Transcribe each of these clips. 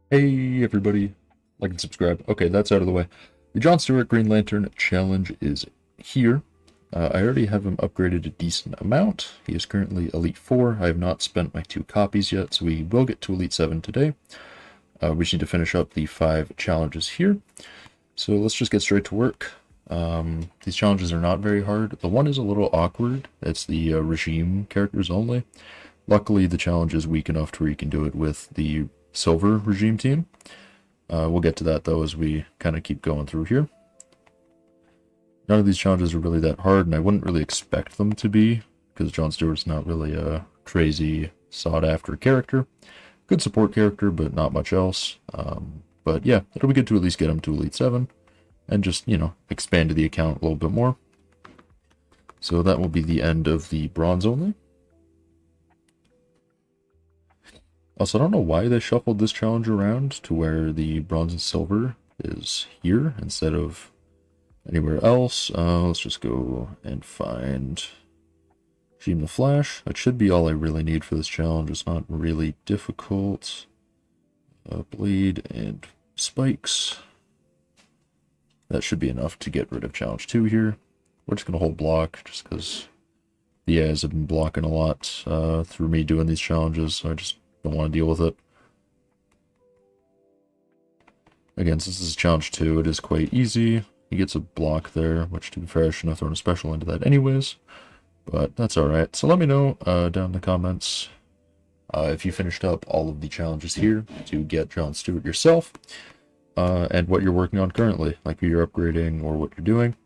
Hey everybody, like and subscribe. Okay, that's out of the way. The John Stewart Green Lantern challenge is here. I already have him upgraded a decent amount. He is currently Elite 4. I have not spent my 2 copies yet, so we will get to Elite 7 today. We just need to finish up the 5 challenges here. So let's just get straight to work. These challenges are not very hard. The one is a little awkward. It's the regime characters only. Luckily, the challenge is weak enough to where you can do it with the silver regime team. We'll get to that though as we kind of keep going through here. None of these challenges are really that hard, and I wouldn't really expect them to be, because Jon Stewart's not really a crazy sought-after character. Good support character, but not much else. But yeah, it'll be good to at least get him to Elite 7, and just, expand the account a little bit more. So that will be the end of the bronze only. Also, I don't know why they shuffled this challenge around to where the bronze and silver is here instead of anywhere else. Let's just go and find Team the Flash. That should be all I really need for this challenge. It's not really difficult. Bleed and spikes. That should be enough to get rid of challenge 2 here. We're just going to hold block just because the AIs have been blocking a lot through me doing these challenges, so I just don't want to deal with it. Again, since this is challenge 2, it is quite easy. He gets a block there, which to be fair, I shouldn't have thrown a special into that anyways. But that's alright. So let me know down in the comments if you finished up all of the challenges here to get Jon Stewart yourself. And what you're working on currently, like who you're upgrading or what you're doing.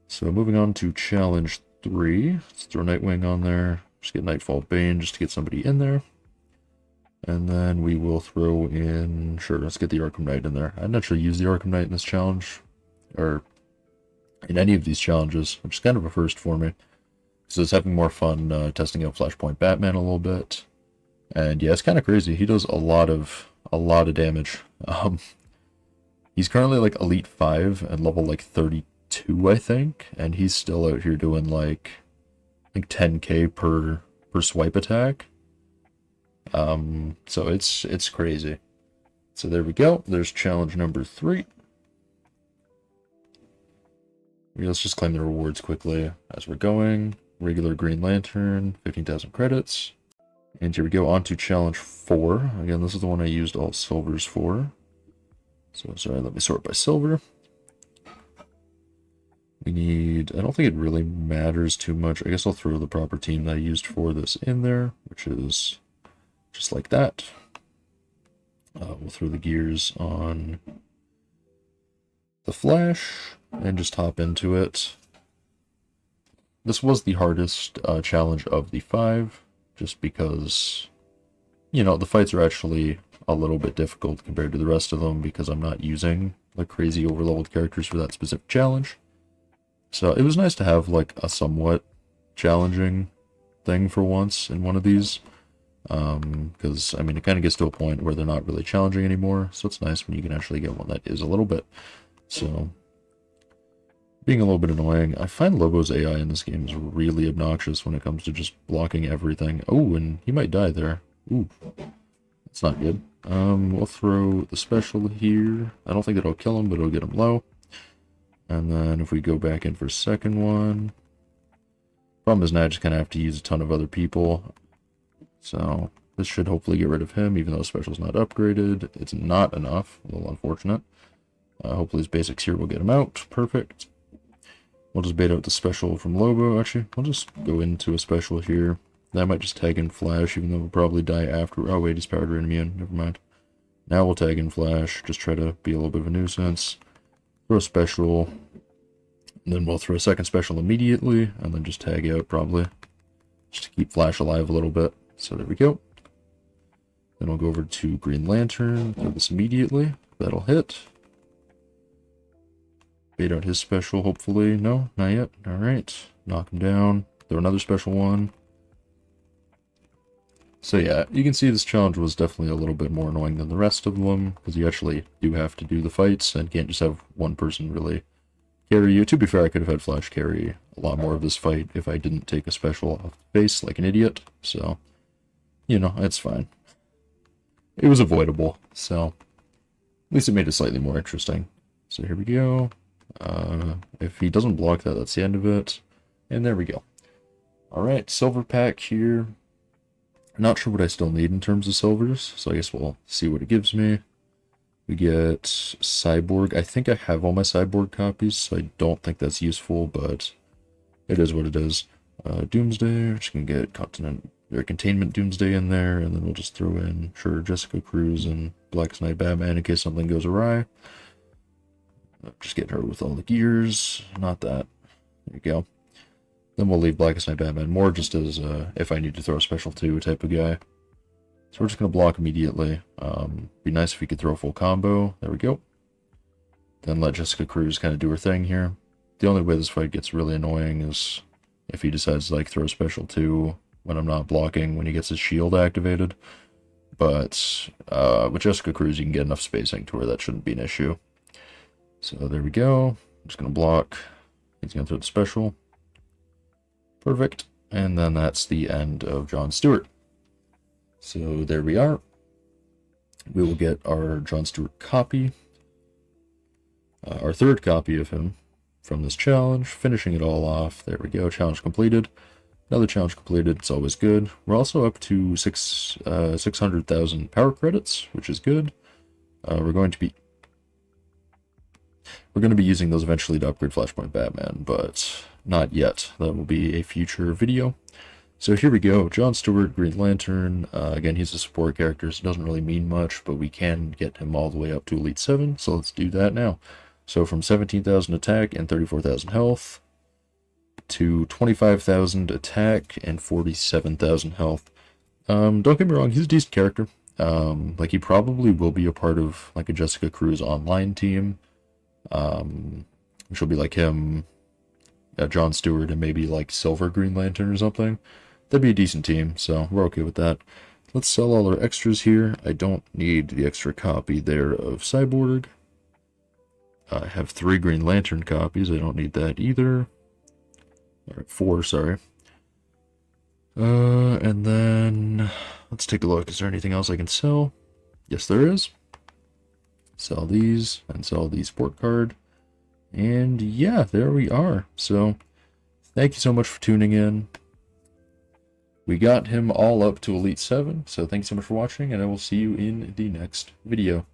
So moving on to challenge 3. Let's throw Nightwing on there. Just get Nightfall Bane just to get somebody in there. And then we will throw in, sure, let's get the Arkham Knight in there. I didn't actually use the Arkham Knight in this challenge, or in any of these challenges, which is kind of a first for me. So it's having more fun testing out Flashpoint Batman a little bit. And yeah, it's kind of crazy. He does a lot of damage. He's currently like Elite 5 and level like 32, I think, and he's still out here doing like 10k per swipe attack. So it's crazy. So there we go. There's challenge number 3. Let's just claim the rewards quickly as we're going. Regular Green Lantern, 15,000 credits. And here we go, on to challenge 4. Again, this is the one I used all silvers for. So sorry, let me sort by silver. We need, I don't think it really matters too much. I guess I'll throw the proper team that I used for this in there, which is just like that. We'll throw the gears on the Flash and just hop into it. This was the hardest challenge of the 5, just because, the fights are actually a little bit difficult compared to the rest of them because I'm not using like crazy overleveled characters for that specific challenge. So it was nice to have like a somewhat challenging thing for once in one of these. Because, I mean, it kind of gets to a point where they're not really challenging anymore, so it's nice when you can actually get one that is a little bit. So, being a little bit annoying. I find Lobo's AI in this game is really obnoxious when it comes to just blocking everything. Oh, and he might die there. Ooh, that's not good. We'll throw the special here. I don't think that'll kill him, but it'll get him low. And then if we go back in for a second one... Problem is now I just kind of have to use a ton of other people. So this should hopefully get rid of him, even though special's not upgraded. It's not enough. A little unfortunate. Hopefully his basics here will get him out. Perfect. We'll just bait out the special from Lobo. Actually, we'll just go into a special here. That might just tag in Flash, even though we'll probably die after. Oh wait, he's powered and immune. Never mind. Now we'll tag in Flash. Just try to be a little bit of a nuisance. Throw a special. And then we'll throw a second special immediately. And then just tag out probably. Just to keep Flash alive a little bit. So there we go. Then we'll go over to Green Lantern. Throw this immediately. That'll hit. Bait out his special, hopefully. No, not yet. Alright. Knock him down. Throw another special one. So yeah, you can see this challenge was definitely a little bit more annoying than the rest of them, because you actually do have to do the fights, and can't just have one person really carry you. To be fair, I could have had Flash carry a lot more of this fight if I didn't take a special off the face like an idiot, so... it's fine. it was avoidable. So at least it made it slightly more interesting. So here we go. If he doesn't block that, that's the end of it. And there we go. Alright, silver pack here. Not sure what I still need in terms of silvers, so I guess we'll see what it gives me. We get Cyborg. I think I have all my Cyborg copies, so I don't think that's useful, but it is what it is. Doomsday, we're just going to get Containment Doomsday in there, and then we'll just throw in, sure, Jessica Cruz and Black Knight Batman in case something goes awry. Just get her with all the gears, not that. There you go. Then we'll leave Black Knight Batman more just as if I need to throw a special 2 type of guy. So we're just going to block immediately. Be nice if we could throw a full combo. There we go. Then let Jessica Cruz kind of do her thing here. The only way this fight gets really annoying is if he decides to like throw a special 2 when I'm not blocking, when he gets his shield activated. But with Jessica Cruz, you can get enough spacing to where that shouldn't be an issue. So there we go. I'm just going to block. He's going to throw the special. Perfect. And then that's the end of John Stewart. So there we are. We will get our John Stewart copy. Our third copy of him from this challenge. Finishing it all off. There we go. Challenge completed. Another challenge completed. It's always good. We're also up to 600,000 power credits, which is good. We're going to be using those eventually to upgrade Flashpoint Batman, but not yet. That will be a future video. So here we go. John Stewart, Green Lantern. Again, he's a support character, so it doesn't really mean much, but we can get him all the way up to Elite 7, so let's do that now. So from 17,000 attack and 34,000 health to 25,000 attack and 47,000 health. Don't get me wrong, he's a decent character. Like, he probably will be a part of like a Jessica Cruz online team. Which will be like him, John Stewart, and maybe like Silver Green Lantern or something. That'd be a decent team, so we're okay with that. Let's sell all our extras here. I don't need the extra copy there of Cyborg. I have 3 Green Lantern copies. I don't need that either. Alright, 4, sorry. And then let's take a look. Is there anything else I can sell? Yes, there is. Sell these and sell the sport card. And yeah, there we are. So thank you so much for tuning in. We got him all up to Elite 7. So thanks so much for watching, and I will see you in the next video.